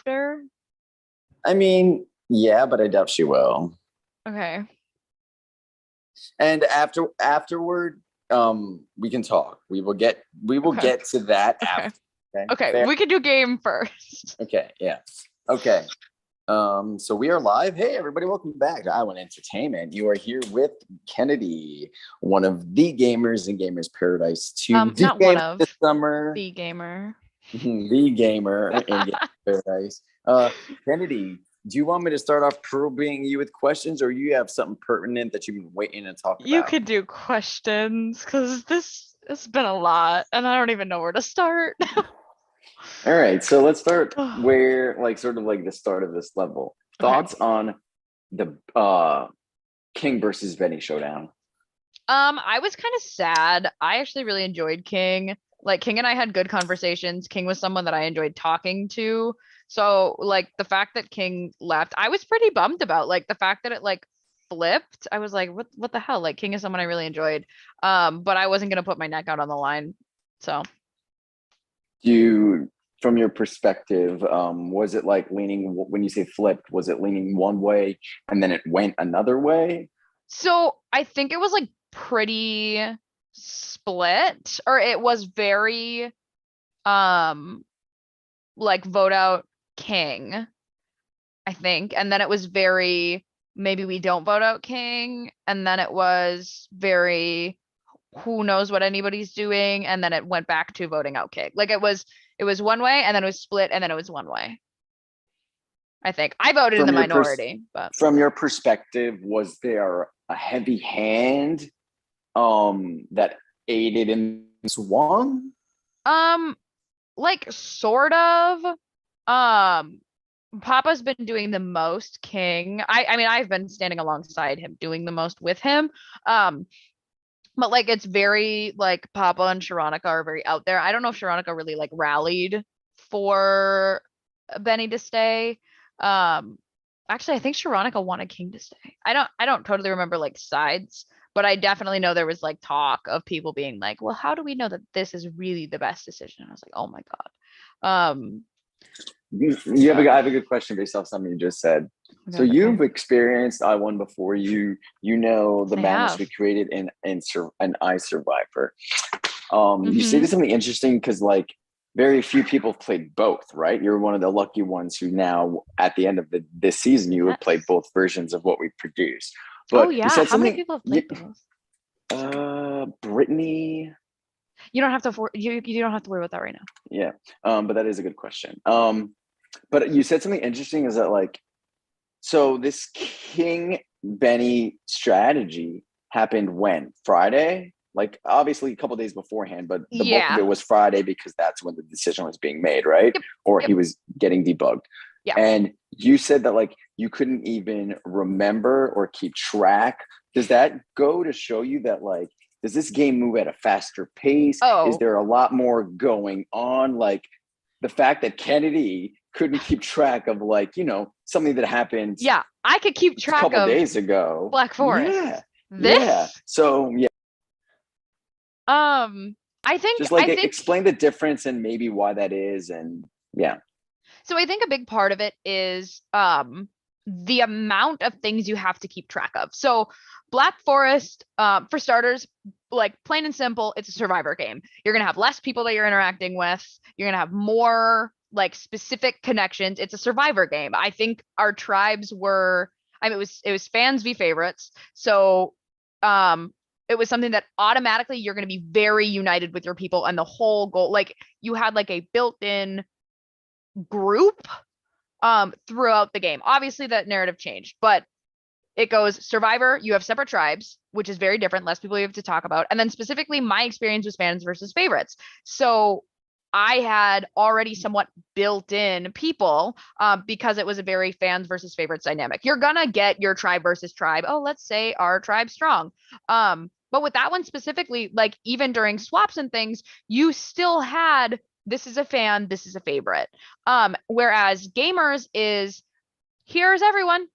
after? I mean, yeah, but I doubt she will. Okay. And afterward, we can talk. We will get Okay. to that Okay. after. Okay. Okay. Fair? We could do game first. Okay. Yeah. Okay. So we are live. Hey, everybody, welcome back to I Want Entertainment. You are here with Kennedy, one of the gamers in Gamers Paradise 2. The Not one game of this summer. the gamer. The gamer in Gamers Paradise. Kennedy, do you want me to start off probing you with questions, or you have something pertinent that you've been waiting to talk You about? could do questions because this has been a lot and I don't even know where to start. All right, so let's start Okay. where, like, sort of like the start of this level. Thoughts on the King versus Benny showdown? I was kind of sad. I actually really enjoyed King. Like King and I had good conversations. King was someone that I enjoyed talking to. So like the fact that King left, I was pretty bummed about. Like the fact that it like flipped. I was like, what the hell? Like King is someone I really enjoyed. But I wasn't gonna put my neck out on the line. So You, from your perspective, was it like leaning, when you say flipped, was it leaning one way and then it went another way? so I think it was like pretty split, or it was very um like vote out King, I think. And then it was very, maybe we don't vote out King. And then it was very, who knows what anybody's doing. And then it went back to voting out King. Like it was one way and then it was split and then it was one way. I think I voted in the From minority, but from your perspective, was there a heavy hand that aided in this one? um like sort of. Um Papa's been doing the most King. I mean I've been standing alongside him doing the most with him. Um But like it's very like Papa and Sharonica are very out there. I don't know if Sharonica really like rallied for Benny to stay. Um Actually I think Sharonica wanted King to stay. I don't totally remember like sides, but I definitely know there was like talk of people being like, well, how do we know that this is really the best decision? I was like, oh my God. You have But I have a good question based off something you just said. So okay. you've experienced I Won before. You know the I madness have. we created in I Survivor. You stated Mm-hmm. something interesting because like very few people played both, right? You're one of the lucky ones who now at the end of this season you would play Yes. both versions of what we produced. Oh But you yeah. said How many something. people have played those? Brittany. You don't have to you don't have to worry about that right now. Yeah. But that is a good question. But you said something interesting is that like, so this King Benny strategy happened when? Friday? Like obviously a couple days beforehand, but the bulk of Yeah. it was Friday because that's when the decision was being made, right? Yep. Or Yep. he was getting debugged. Yeah. And you said that like you couldn't even remember or keep track. Does that go to show you that like, does this game move at a faster pace? Is Oh, there a lot more going on? Like the fact that Kennedy couldn't keep track of like, something that happened yeah. I could keep a track couple of days ago. Black Yeah. Forest. Yeah. This, So yeah, um, I think, just like explain the difference and maybe why that is. And yeah. so I think a big part of it is the amount of things you have to keep track of. So Black Forest, for starters, like plain and simple, it's a survivor game. You're gonna have less people that you're interacting with. You're gonna have more like specific connections. It's a survivor game. I think our tribes were, I mean, it was fans v favorites. So it was something that automatically you're gonna be very united with your people, and the whole goal, like you had like a built-in group throughout the game. Obviously that narrative changed, but it goes Survivor, you have separate tribes, which is very different, less people you have to talk about. And then specifically my experience was fans versus favorites. So I had already somewhat built in people because it was a very fans versus favorites dynamic. You're gonna get your tribe versus tribe. Oh, let's say our tribe strong. But with that one specifically, like even during swaps and things, you still had this is a fan, this is a favorite. Whereas gamers is here's everyone.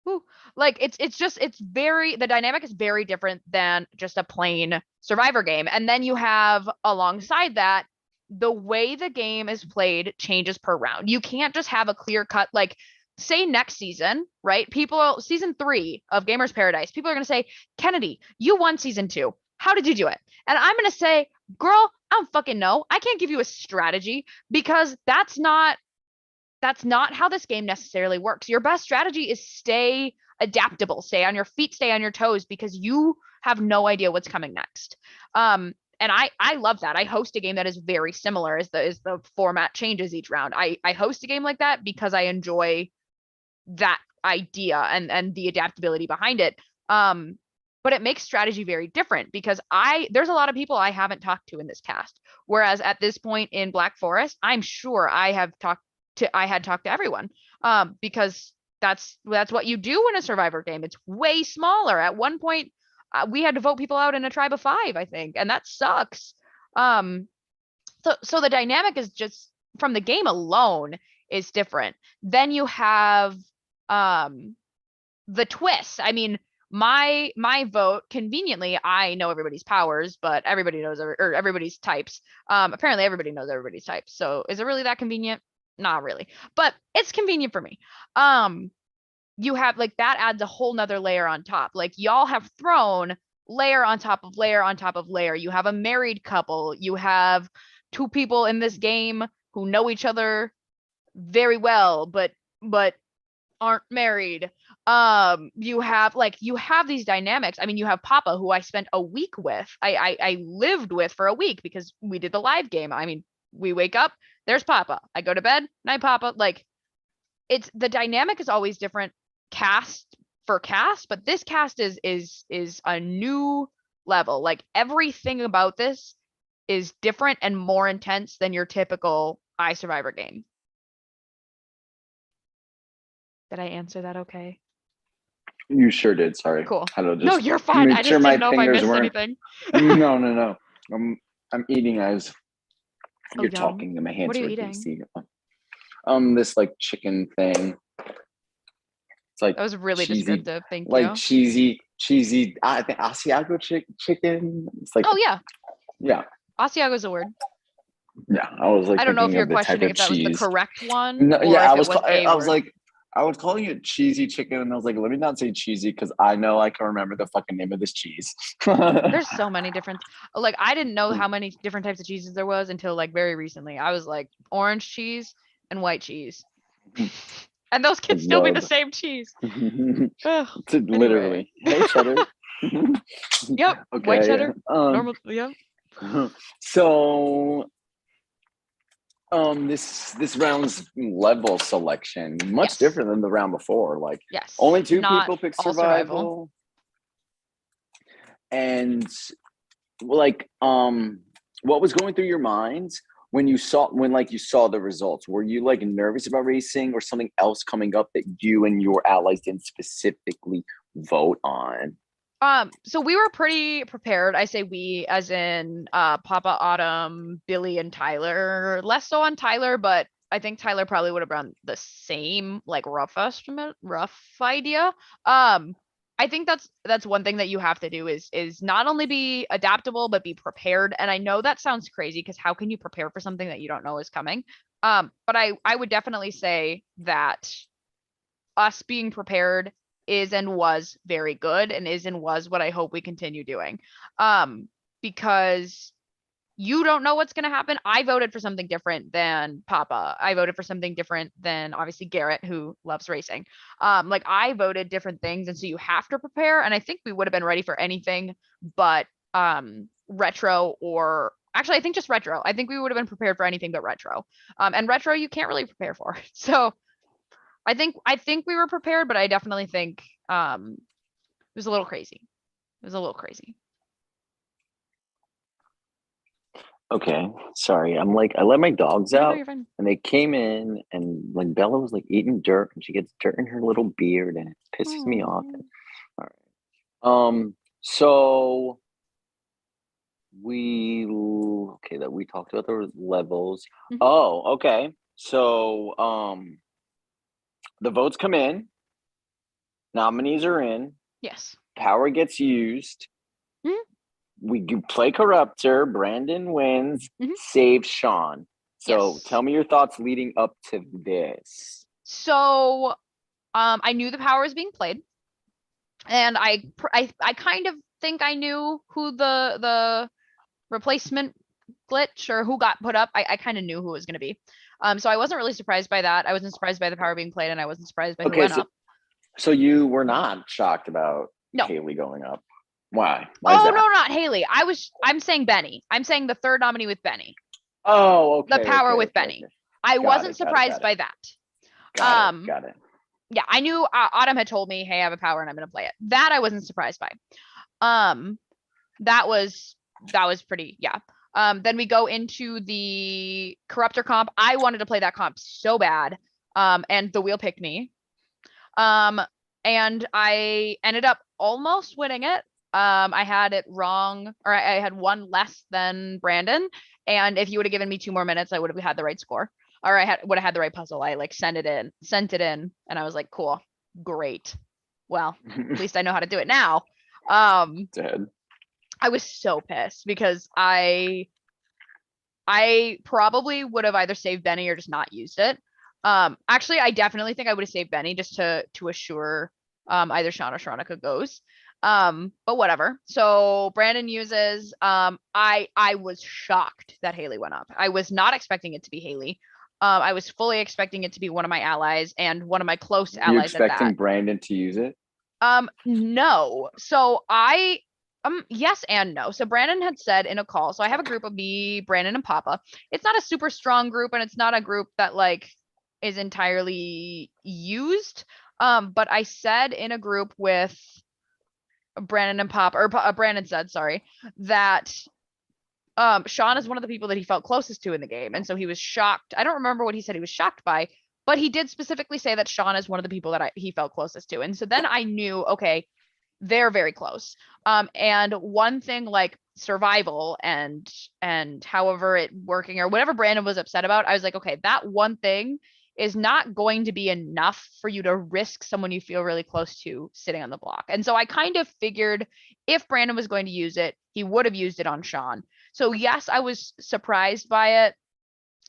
Ooh, like it's very, the dynamic is very different than just a plain survivor game. And then you have alongside that the way the game is played changes per round. You can't just have a clear cut, like, say next season, right? People, season 3 of Gamers Paradise, people are going to say, Kennedy, you won season 2. How did you do it? And I'm going to say, girl, I don't fucking know. I can't give you a strategy because that's not how this game necessarily works. Your best strategy is stay adaptable, stay on your feet, stay on your toes, because you have no idea what's coming next. And I love that. I host a game that is very similar as the format changes each round. I host a game like that because I enjoy that idea and the adaptability behind it. But it makes strategy very different because there's a lot of people I haven't talked to in this cast. Whereas at this point in Black Forest, I'm sure I had talked to everyone. Because that's what you do in a Survivor game. It's way smaller. At one point, we had to vote people out in a tribe of 5, I think, and that sucks. So the dynamic is just from the game alone is different. Then you have the twist. I mean, my vote, conveniently, I know everybody's powers, but everybody knows or everybody's types. Apparently everybody knows everybody's types. So is it really that convenient? Not really, but it's convenient for me. You have, like, that adds a whole nother layer on top. Like, y'all have thrown layer on top of layer on top of layer. You have a married couple. You have 2 people in this game who know each other very well, but aren't married. You have these dynamics. I mean, you have Papa, who I spent a week with. I lived with for a week because we did the live game. I mean, we wake up, there's Papa. I go to bed, night Papa. Like, it's the dynamic is always different cast for cast, but this cast is a new level. Like, everything about this is different and more intense than your typical iSurvivor game. Did I answer that okay? You sure did. Sorry. Cool. How to just No, you're fine. make I sure just my didn't know if I fingers missed weren't. anything. No. I'm eating as Oh, you're yum. talking, and my hands What are you are eating? greasy. This like chicken thing. It's like That was really cheesy, descriptive. Thank like you. cheesy. I think Asiago chicken. It's like Oh, yeah. yeah, Asiago is a word. yeah. I was like I don't know if thinking you're of the type questioning of if that was the cheese. correct one No, or yeah, if it was a I was word. like, I was calling it cheesy chicken, and I was like, let me not say cheesy because I know I can remember the fucking name of this cheese. There's so many different, like, I didn't know how many different types of cheeses there was until, like, very recently. I was like, orange cheese and white cheese. And those can still be the same cheese. Ugh, Literally. Hey, cheddar. Yep. Okay. White cheddar. Normal. Yep. So this round's level selection much Yes. different than the round before. Like, Yes. only 2 Not people pick all survival. And like what was going through your minds when you saw the results? Were you like nervous about racing or something else coming up that you and your allies didn't specifically vote on? So we were pretty prepared. I say we as in Papa, Autumn, Billy, and Tyler. Less so on Tyler, but I think Tyler probably would have run the same, like, rough estimate, rough idea. I think that's one thing that you have to do is not only be adaptable but be prepared. And I know that sounds crazy because how can you prepare for something that you don't know is coming? But I would definitely say that us being prepared is and was very good and is and was what I hope we continue doing. Because you don't know what's going to happen. I voted for something different than Papa. I voted for something different than obviously Garrett, who loves racing. Like, I voted different things, and so you have to prepare. And I think we would have been ready for anything but retro, or actually I think just retro. I think we would have been prepared for anything but retro. And retro you can't really prepare for. So I think we were prepared, but I definitely think it was a little crazy. It was a little crazy. Okay, sorry. I'm like, I let my dogs No, out you're fine. and they came in, and like Bella was like eating dirt and she gets dirt in her little beard and it pisses me off. All right. So that we talked about the levels. Mhm. Oh, okay. So the votes come in, nominees are in, Yes. power gets used. Mhm. we do play Corruptor. Brandon wins, Mhm. saves Sean. So Yes. tell me your thoughts leading up to this. So I knew the power was being played, and I kind of think I knew who the replacement glitch or who got put up. I kind of knew who it was going to be. So I wasn't really surprised by that. I wasn't surprised by the power being played, and I wasn't surprised by who Okay, went up. so you were not shocked about No. Haley going up. Why? Why is Oh that? no, not Haley. I'm saying Benny. I'm saying the third nominee with Benny. Oh, The okay, power okay, with okay, Benny. okay. I Got wasn't it, got it, surprised got it. by that. Got it, got it. Yeah, I knew Autumn had told me, "Hey, I have a power and I'm going to play it." That I wasn't surprised by. Um, that was pretty, yeah. Then we go into the Corruptor comp. I wanted to play that comp so bad. And the wheel picked me. And I ended up almost winning it. I had it wrong, or I had one less than Brandon. And if you would have given me 2 more minutes, I would have had the right score, or I would have had the right puzzle. I like sent it in, and I was like, cool, great. Well, at least I know how to do it now. Dead. I was so pissed because I probably would have either saved Benny or just not used it. Actually, I definitely think I would have saved Benny just to assure either Sean or Sharonica goes. But whatever. So Brandon uses. I was shocked that Haley went up. I was not expecting it to be Haley. I was fully expecting it to be one of my allies and one of my close You allies at expecting that. Brandon to use it? No. So yes and no. So Brandon had said in a call, so I have a group of me, Brandon, and Papa. It's not a super strong group, and it's not a group that like is entirely used. But I said in a group with Brandon and Papa, or Brandon said, sorry, that Sean is one of the people that he felt closest to in the game. And so he was shocked. I don't remember what he said he was shocked by, but he did specifically say that Sean is one of the people that he felt closest to. And so then I knew, okay, they're very close. And one thing like survival and however it working or whatever Brandon was upset about, I was like, okay, that one thing is not going to be enough for you to risk someone you feel really close to sitting on the block. And so I kind of figured if Brandon was going to use it, he would have used it on Sean. So yes, I was surprised by it,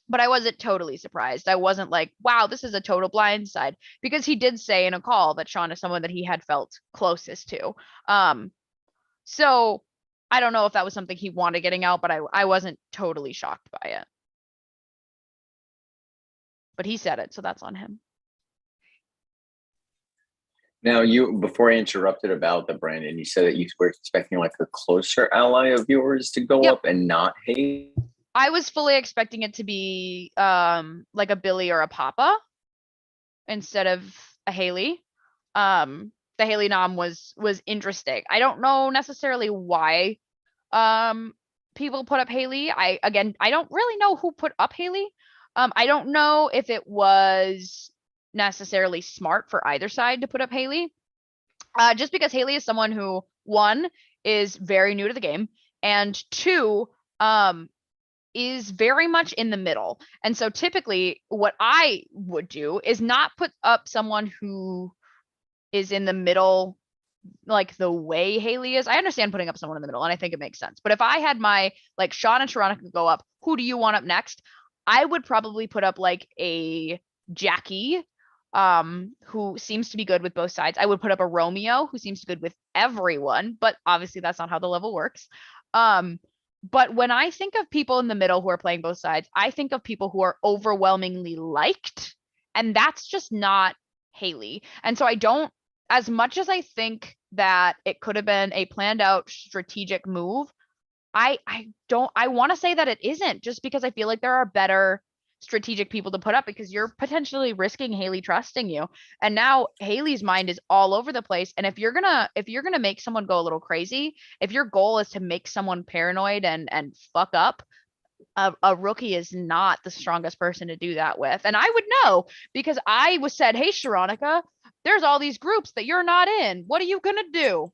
but I wasn't totally surprised. I wasn't like, wow, this is a total blindside, because he did say in a call that Sean is someone that he had felt closest to. So I don't know if that was something he wanted getting out, but I wasn't totally shocked by it. But he said it, so that's on him. Now, before I interrupted about the Brandon, you said that you were expecting like a closer ally of yours to go up and not Haley. I was fully expecting it to be like a Billy or a Papa instead of a Haley. The Haley nom was interesting. I don't know necessarily why people put up Haley. I don't really know who put up Haley. I don't know if it was necessarily smart for either side to put up Haley. Just because Haley is someone who, one, is very new to the game, and two, is very much in the middle. And so typically what I would do is not put up someone who is in the middle like the way Haley is. I understand putting up someone in the middle, and I think it makes sense. But if I had my like Sean and Sharonica go up, who do you want up next? I would probably put up like a Jackie, who seems to be good with both sides. I would put up a Romeo who seems good with everyone, but obviously that's not how the level works. But when I think of people in the middle who are playing both sides, I think of people who are overwhelmingly liked, and that's just not Haley. And so I don't, as much as I think that it could have been a planned out strategic move, I want to say that it isn't, just because I feel like there are better strategic people to put up, because you're potentially risking Haley trusting you. And now Haley's mind is all over the place. And if you're gonna make someone go a little crazy, if your goal is to make someone paranoid and fuck up, a rookie is not the strongest person to do that with. And I would know, because I was said, hey, Sharonica, there's all these groups that you're not in. What are you gonna do?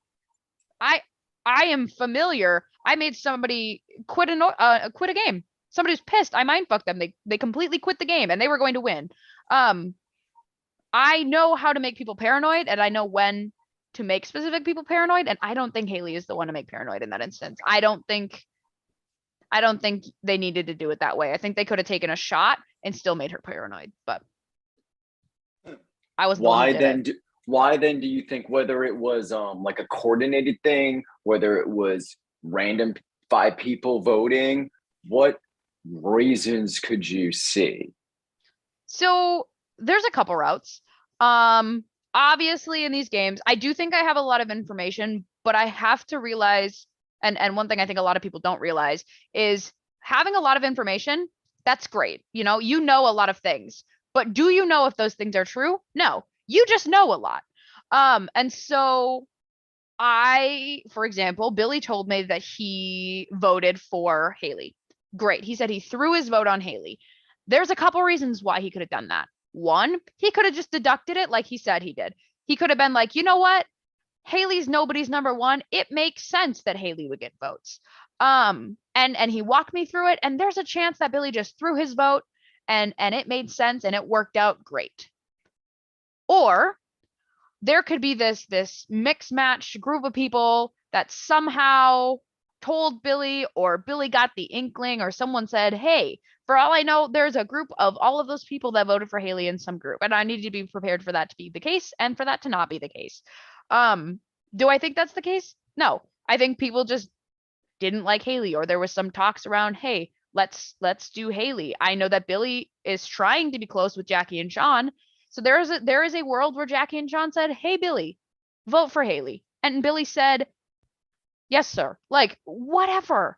I am familiar. I made somebody quit a game. Somebody was pissed. I mind fucked them. They completely quit the game and they were going to win. I know how to make people paranoid, and I know when to make specific people paranoid, and I don't think Haley is the one to make paranoid in that instance. I don't think they needed to do it that way. I think they could have taken a shot and still made her paranoid, but I was the one who did it. Why then do you think, whether it was like a coordinated thing, whether it was random 5 people voting, what reasons could you see? So there's a couple routes. Obviously in these games, I do think I have a lot of information, but I have to realize, and one thing I think a lot of people don't realize is having a lot of information, that's great. You know a lot of things, but do you know if those things are true? No, you just know a lot. And so for example, Billy told me that he voted for Haley. Great. He said he threw his vote on Haley. There's a couple reasons why he could have done that. One, he could have just deducted it like he said he did. He could have been like, you know what? Haley's nobody's number one. It makes sense that Haley would get votes. And he walked me through it, and there's a chance that Billy just threw his vote and it made sense and it worked out great. Or there could be this mixed match group of people that somehow told Billy, or Billy got the inkling, or someone said, hey, for all I know, there's a group of all of those people that voted for Haley in some group, and I need to be prepared for that to be the case and for that to not be the case. Do I think that's the case? No. I think people just didn't like Haley, or there was some talks around, hey, let's do Haley. I know that Billy is trying to be close with Jackie and Sean. So there is a world where Jackie and Sean said, hey, Billy, vote for Haley. And Billy said, yes, sir. Like, whatever.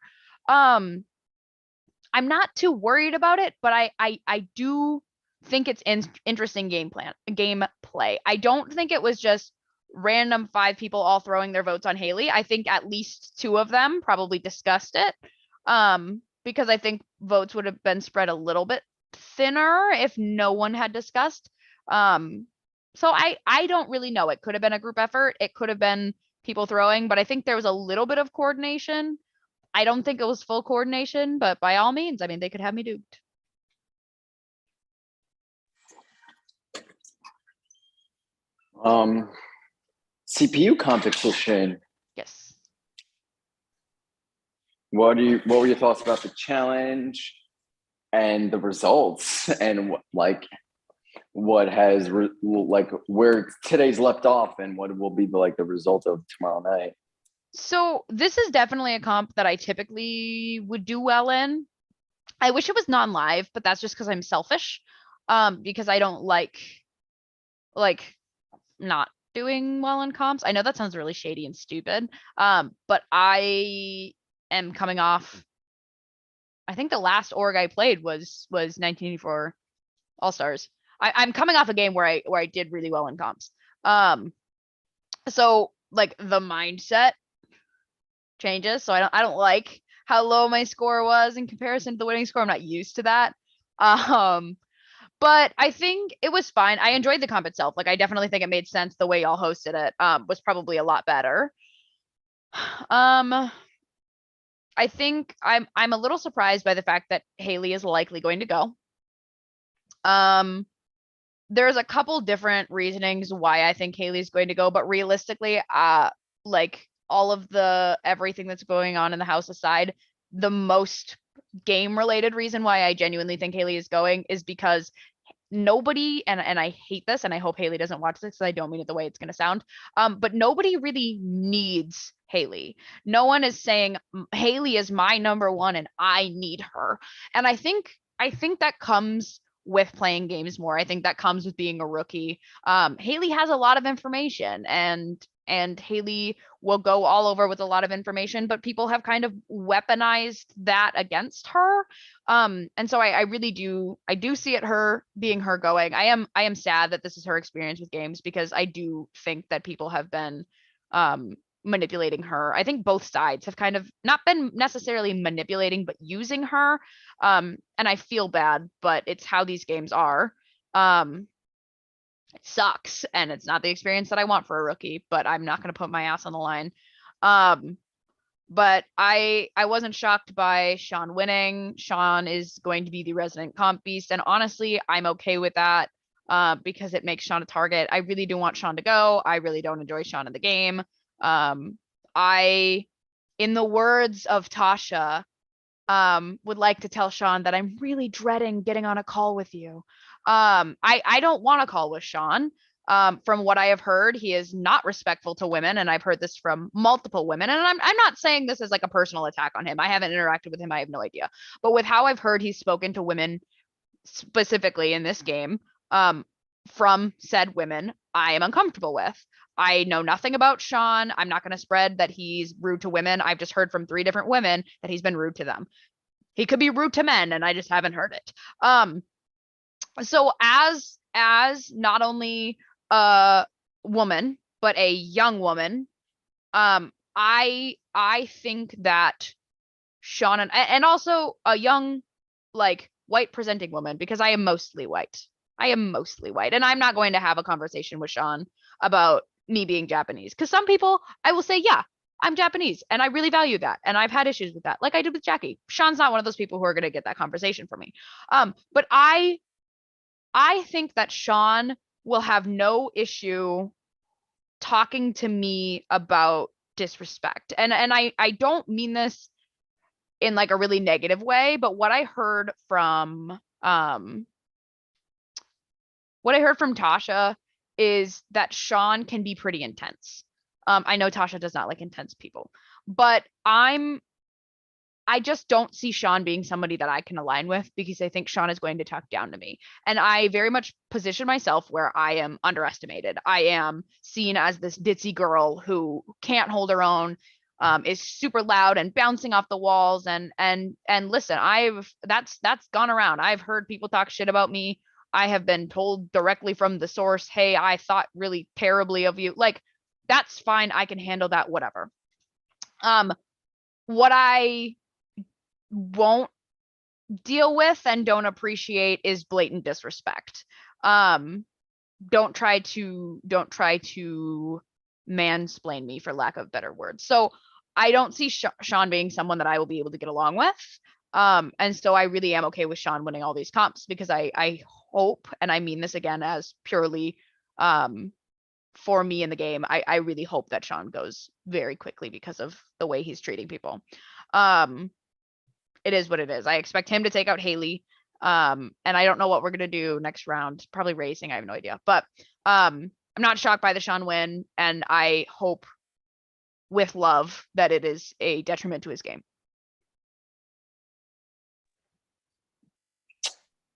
I'm not too worried about it, but I do think it's interesting gameplay. I don't think it was just random 5 people all throwing their votes on Haley. I think at least 2 of them probably discussed it. Because I think votes would have been spread a little bit thinner if no one had discussed. So I don't really know. It could have been a group effort. It could have been people throwing, but I think there was a little bit of coordination. I don't think it was full coordination, but by all means, I mean, they could have me duped. CPU competition. Yes. What were your thoughts about the challenge and the results, and what has where today's left off and what will be the result of tomorrow night? So this is definitely a comp that I typically would do well in. I wish it was non-live, but that's just because I'm selfish. Because I don't like not doing well in comps. I know that sounds really shady and stupid. But I am coming off. I think the last org I played was 1984 All Stars. I'm coming off a game where I did really well in comps. So like the mindset changes. So I don't like how low my score was in comparison to the winning score. I'm not used to that. But I think it was fine. I enjoyed the comp itself. Like I definitely think it made sense. The way y'all hosted it was probably a lot better. I think I'm a little surprised by the fact that Haley is likely going to go. There's a couple different reasonings why I think Haley's going to go, but realistically, like all of everything that's going on in the house aside, the most game related reason why I genuinely think Haley is going is because nobody, and I hate this, and I hope Haley doesn't watch this, because I don't mean it the way it's going to sound, but nobody really needs Haley. No one is saying Haley is my number one and I need her. And I think that comes with playing games more. I think that comes with being a rookie. Haley has a lot of information, and Haley will go all over with a lot of information, but people have kind of weaponized that against her. And so I really do see it her being her going. I am sad that this is her experience with games, because I do think that people have been manipulating her. I think both sides have kind of not been necessarily manipulating, but using her. And I feel bad, but it's how these games are. It sucks, and it's not the experience that I want for a rookie, but I'm not going to put my ass on the line. But I wasn't shocked by Sean winning. Sean is going to be the resident comp beast, and honestly, I'm okay with that. because it makes Sean a target. I really do want Sean to go. I really don't enjoy Sean in the game. I, in the words of Tasha, would like to tell Sean that I'm really dreading getting on a call with you. I don't want to call with Sean. From what I have heard, he is not respectful to women, and I've heard this from multiple women. And I'm not saying this as like a personal attack on him. I haven't interacted with him. I have no idea. But with how I've heard he's spoken to women specifically in this game, from said women, I am uncomfortable with. I know nothing about Sean. I'm not going to spread that he's rude to women. I've just heard from 3 different women that he's been rude to them. He could be rude to men, and I just haven't heard it. So as not only a woman but a young woman, I think that Sean and also a young, like, white presenting woman, because I am mostly white. I am mostly white, and I'm not going to have a conversation with Sean about me being Japanese, because some people I will say, yeah, I'm Japanese and I really value that, and I've had issues with that, like I did with Jackie. Sean's not one of those people who are going to get that conversation from me. But I think that Sean will have no issue talking to me about disrespect, and I don't mean this in like a really negative way, but what I heard from Tasha is that Sean can be pretty intense. I know Tasha does not like intense people, but I just don't see Sean being somebody that I can align with, because I think Sean is going to talk down to me. And I very much position myself where I am underestimated. I am seen as this ditzy girl who can't hold her own, is super loud and bouncing off the walls. And listen, that's gone around. I've heard people talk shit about me. I have been told directly from the source, hey, I thought really terribly of you. Like, that's fine. I can handle that, whatever. What I won't deal with and don't appreciate is blatant disrespect. Don't try to mansplain me, for lack of better words. So I don't see Sean being someone that I will be able to get along with. And so I really am okay with Sean winning all these comps, because I hope, and I mean this again as purely for me in the game, I really hope that Sean goes very quickly because of the way he's treating people. It is what it is. I expect him to take out Haley. And I don't know what we're gonna do next round. Probably racing. I have no idea. But I'm not shocked by the Sean win, and I hope with love that it is a detriment to his game.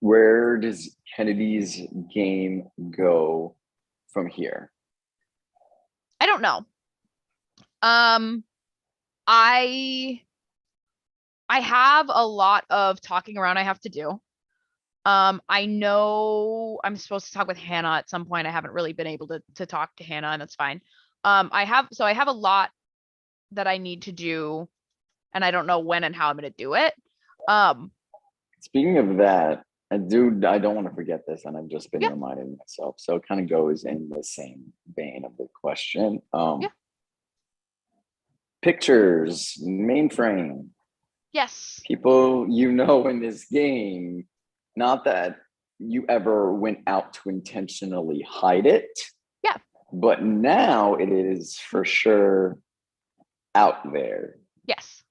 Where does Kennedy's game go from here? I don't know. I have a lot of talking around I have to do. I know I'm supposed to talk with Hannah at some point. I haven't really been able to talk to Hannah, and that's fine. I have a lot that I need to do, and I don't know when and how I'm gonna do it. Speaking of that, I don't want to forget this, and I've just been Yeah. reminding myself. So it kind of goes in the same vein of the question. Yeah. Pictures, mainframe. Yes. People in this game, not that you ever went out to intentionally hide it. Yeah. But now it is for sure out there. Yes.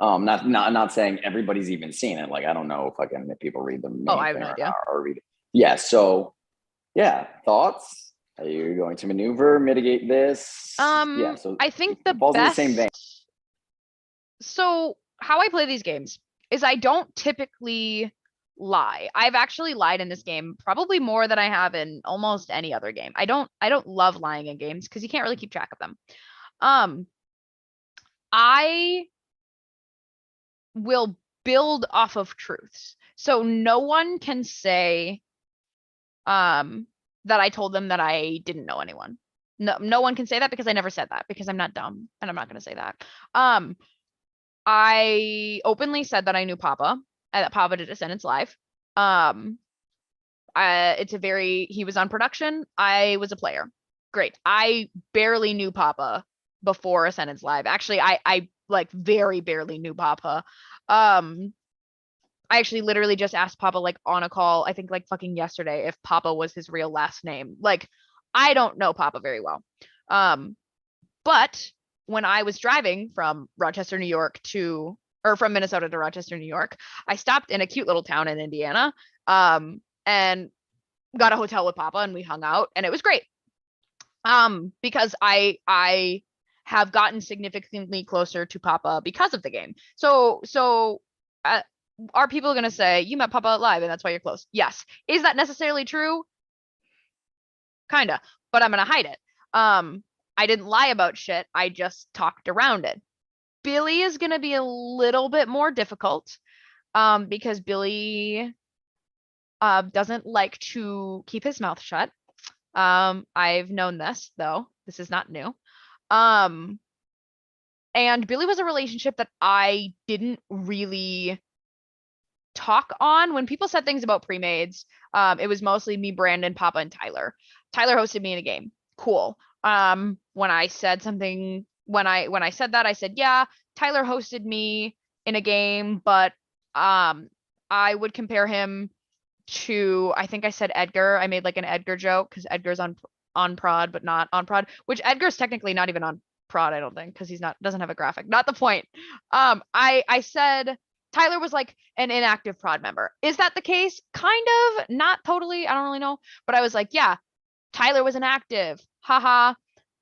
Not saying everybody's even seen it. Like, I don't know if people read the mainframe I have no idea. or read it. Yeah. So yeah, thoughts? Are you going to maneuver, mitigate this? Yeah. So I think the falls best. in the same vein. So how I play these games is I don't typically lie. I've actually lied in this game probably more than I have in almost any other game. I don't love lying in games because you can't really keep track of them. I will build off of truths. So no one can say that I told them that I didn't know anyone. No one can say that, because I never said that, because I'm not dumb, and I'm not going to say that. I openly said that I knew Papa, and that Papa did Ascendance Live. He was on production. I was a player. Great. I barely knew Papa before Ascendance Live. Actually, I like very barely knew Papa. I I actually literally just asked Papa like on a call, I think like fucking yesterday, if Papa was his real last name. Like, I don't know Papa very well. But when I was driving from Rochester, New York to, or from Minnesota to Rochester, New York, I stopped in a cute little town in Indiana, and got a hotel with Papa and we hung out and it was great. Because I have gotten significantly closer to Papa because of the game. So are people going to say you met Papa live and that's why you're close? Yes. Is that necessarily true? Kinda, but I'm going to hide it. I didn't lie about shit. I just talked around it. Billy is going to be a little bit more difficult, because Billy doesn't like to keep his mouth shut. I've known this though. This is not new. Um, and Billy was a relationship that I didn't really talk on. When people said things about pre-mades, it was mostly me, Brandon, Papa, and Tyler. Tyler hosted me in a game. Cool. When I said something, when I said that, I said, yeah, Tyler hosted me in a game, but I would compare him to, I think I said Edgar. I made like an Edgar joke because Edgar's on prod, but not on prod, which Edgar's technically not even on prod, I don't think, because he's not, doesn't have a graphic. Not the point. I said Tyler was like an inactive prod member. Is that the case? Kind of, not totally. I don't really know. But I was like, yeah, Tyler was inactive. Haha.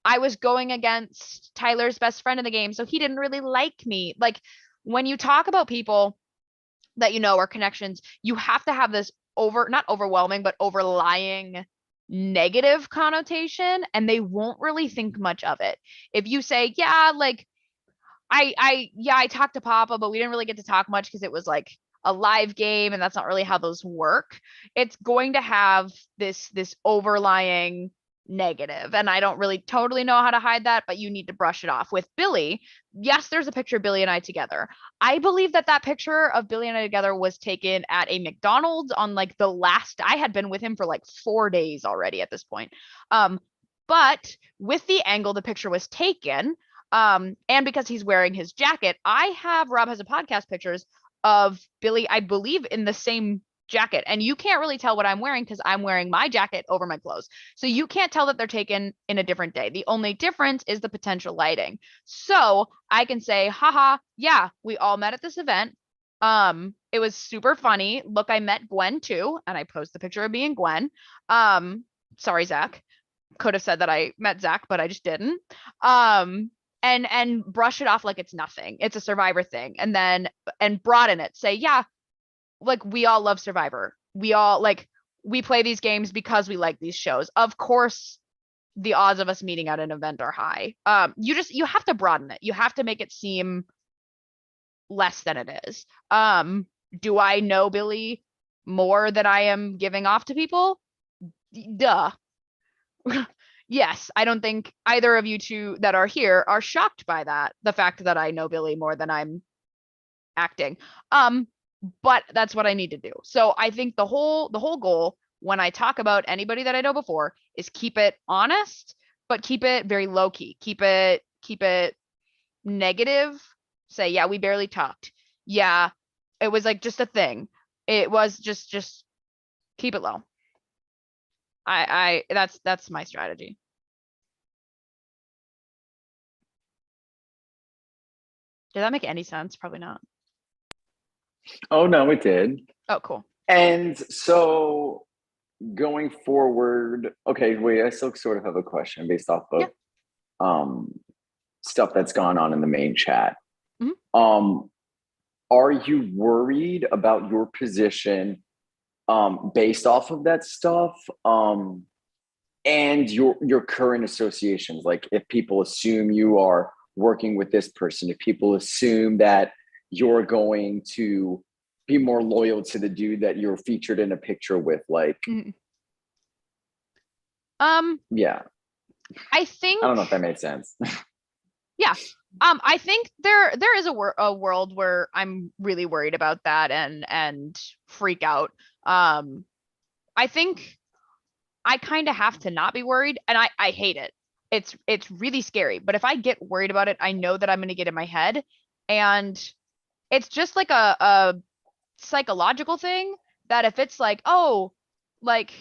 I was going against Tyler's best friend in the game, so he didn't really like me. Like, when you talk about people that you know are connections, you have to have this not overwhelming, but overlying negative connotation, and they won't really think much of it. If you say, yeah, like I talked to Papa, but we didn't really get to talk much because it was like a live game and that's not really how those work. It's going to have this overlying negative, and I don't really totally know how to hide that, but you need to brush it off. With Billy, yes, there's a picture of Billy and I together. I believe that picture of Billy and I together was taken at a McDonald's on like the last, I had been with him for like 4 days already at this point. But with the angle the picture was taken, and because he's wearing his jacket, I have Rob Has a Podcast pictures of Billy, I believe, in the same jacket. And you can't really tell what I'm wearing because I'm wearing my jacket over my clothes. So you can't tell that they're taken in a different day. The only difference is the potential lighting. So I can say, haha, yeah, we all met at this event. It was super funny. Look, I met Gwen too, and I post the picture of me and Gwen. Sorry, Zach. Could have said that I met Zach, but I just didn't. And brush it off like it's nothing. It's a Survivor thing. And broaden it. Say, yeah, like we all love Survivor. We all like, we play these games because we like these shows. Of course, the odds of us meeting at an event are high. You have to broaden it. You have to make it seem less than it is. Do I know Billy more than I am giving off to people? Duh. Yes, I don't think either of you two that are here are shocked by that, the fact that I know Billy more than I'm acting. But that's what I need to do. So I think the whole goal when I talk about anybody that I know before is keep it honest, but keep it very low key. Keep it negative. Say, yeah, we barely talked. Yeah, it was like just a thing. It was just keep it low. That's my strategy. Did that make any sense? Probably not. Oh no, it did. Oh, cool. And so going forward, okay, wait, I still sort of have a question based off of stuff that's gone on in the main chat. Mhm. Are you worried about your position based off of that stuff? And your current associations, like if people assume you are working with this person, if people assume that you're going to be more loyal to the dude that you're featured in a picture with, like Mhm. yeah, I think I don't know if that made sense. yeah. I think there is a world where I'm really worried about that and freak out. I think I kind of have to not be worried, and I hate it. It's really scary, but if I get worried about it, I know that I'm going to get in my head, and it's just like a psychological thing that if it's like, oh, like,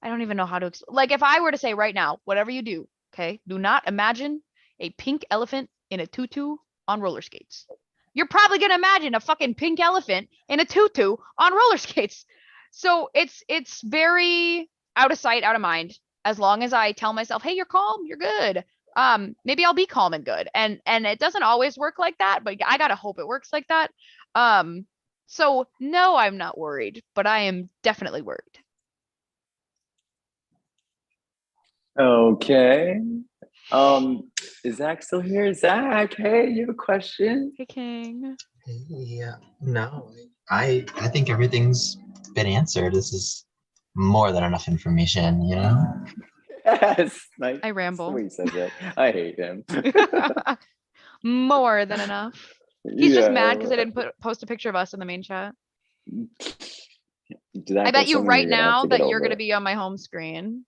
I don't even know how to like if I were to say right now, whatever you do, okay, do not imagine a pink elephant in a tutu on roller skates. You're probably gonna imagine a fucking pink elephant in a tutu on roller skates. So it's very out of sight, out of mind. As long as I tell myself, hey, you're calm, you're good. Maybe I'll be calm and good. And it doesn't always work like that, but I gotta hope it works like that. So no, I'm not worried, but I am definitely worried. Okay. Is Zach still here? Zach, hey, you have a question? Hey, King. Yeah, no, I think everything's been answered. This is more than enough information, you know? Yes. Nice. I That's the ramble. way he says it. I hate him. More than enough. He's just mad because I didn't post a picture of us in the main chat. Zach, I bet that's you something right you're gonna have now to get that you're going to over. be on my home screen.